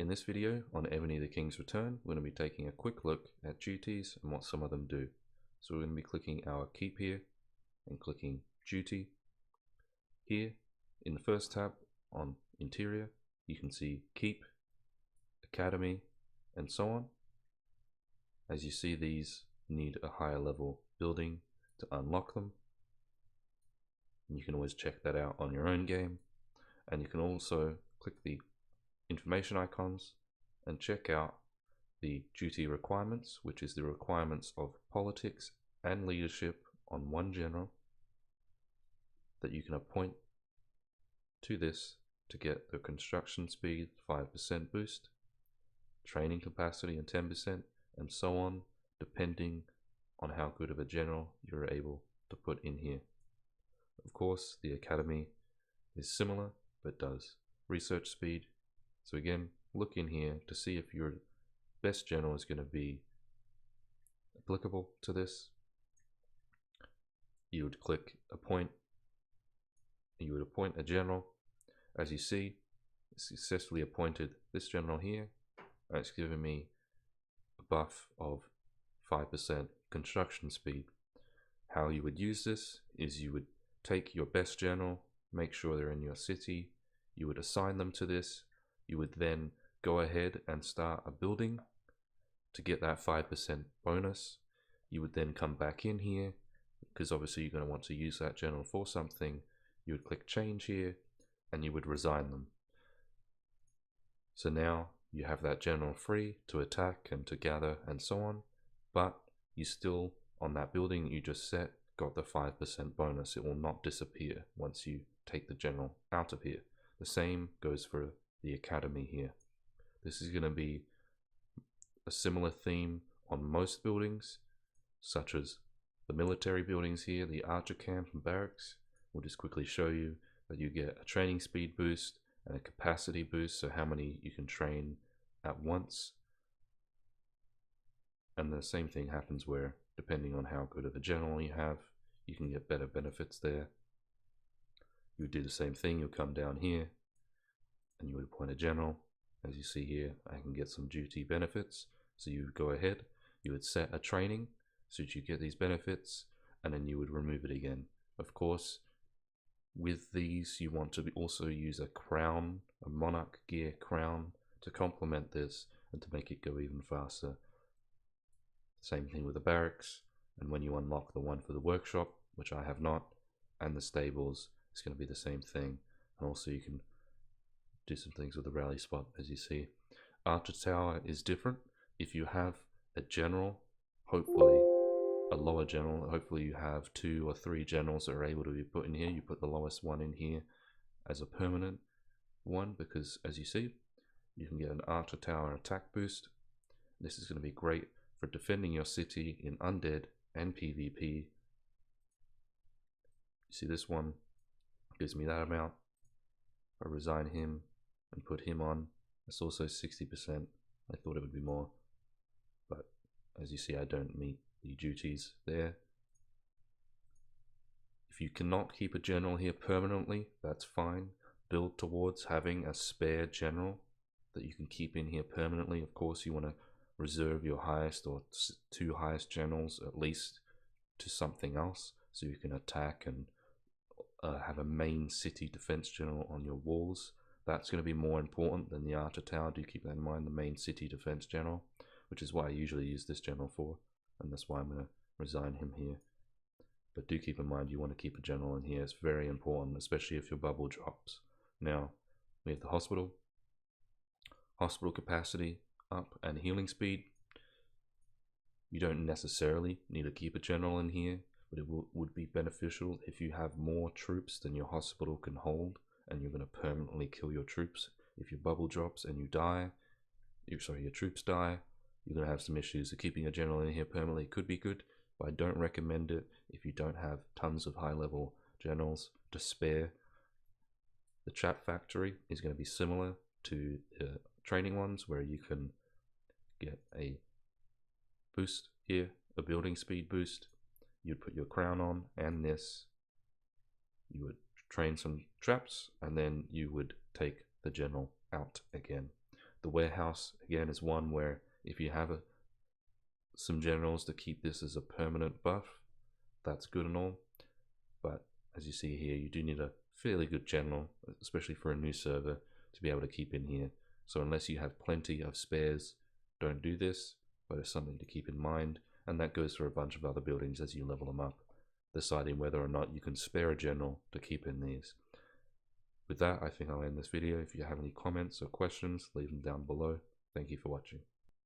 In this video on Ebony the King's Return, we're going to be taking a quick look at duties and what some of them do. So we're going to be clicking our keep here and clicking duty. Here in the first tab on interior, you can see keep, academy, and so on. As you see, these need a higher level building to unlock them. And you can always check that out on your own game. And you can also click the information icons and check out the duty requirements, which is the requirements of politics and leadership on one general that you can appoint to this to get the construction speed 5% boost, training capacity and 10%, and so on, depending on how good of a general you're able to put in here. Of course, the academy is similar but does research speed. So again, look in here to see if your best general is going to be applicable to this. You would click appoint. You would appoint a general. As you see, successfully appointed this general here. It's given me a buff of 5% construction speed. How you would use this is you would take your best general, make sure they're in your city, you would assign them to this. You would then go ahead and start a building to get that 5% bonus. You would then come back in here, because obviously you're going to want to use that general for something. You would click change here and you would resign them. So now you have that general free to attack and to gather and so on, but you still, on that building you just set, got the 5% bonus. It will not disappear once you take the general out of here. The same goes for the academy here. This is going to be a similar theme on most buildings, such as the military buildings here, the archer camp and barracks. We'll just quickly show you that you get a training speed boost and a capacity boost, so how many you can train at once. And the same thing happens where, depending on how good of a general you have, you can get better benefits there. You would do the same thing. You'll come down here and you would appoint a general. As you see here, I can get some duty benefits. So you would go ahead, you would set a training so that you get these benefits, and then you would remove it again. Of course, with these you want to also use a crown, a monarch gear crown, to complement this and to make it go even faster. Same thing with the barracks, and when you unlock the one for the workshop, which I have not, and the stables, it's going to be the same thing. And also you can do some things with the rally spot. As you see, archer tower is different. If you have a general, hopefully a lower general, hopefully you have 2 or 3 generals that are able to be put in here, you put the lowest one in here as a permanent one, because as you see, you can get an archer tower attack boost. This is going to be great for defending your city in undead and PvP. You see, this one gives me that amount. I resign him and put him on. It's also 60%. I thought it would be more, but as you see, I don't meet the duties there. If you cannot keep a general here permanently, that's fine. Build towards having a spare general that you can keep in here permanently. Of course, you want to reserve your highest or 2 highest generals at least to something else, so you can attack and have a main city defense general on your walls. That's going to be more important than the archer tower. Do keep that in mind, the main city defense general, which is what I usually use this general for, and that's why I'm going to resign him here. But do keep in mind you want to keep a general in here. It's very important, especially if your bubble drops. Now we have the hospital capacity up and healing speed. You don't necessarily need to keep a general in here, but it would be beneficial if you have more troops than your hospital can hold, and you're going to permanently kill your troops. If your bubble drops and you die, your troops die, you're going to have some issues. So keeping a general in here permanently could be good, but I don't recommend it if you don't have tons of high level generals to spare. The trap factory is going to be similar to the training ones, where you can get a boost here, a building speed boost. You'd put your crown on and this, you would train some traps, and then you would take the general out again. The warehouse, again, is one where if you have some generals to keep this as a permanent buff, that's good and all. But as you see here, you do need a fairly good general, especially for a new server, to be able to keep in here. So unless you have plenty of spares, don't do this, but it's something to keep in mind. And that goes for a bunch of other buildings as you level them up, deciding whether or not you can spare a general to keep in these. With that, I think I'll end this video. If you have any comments or questions, leave them down below. Thank you for watching.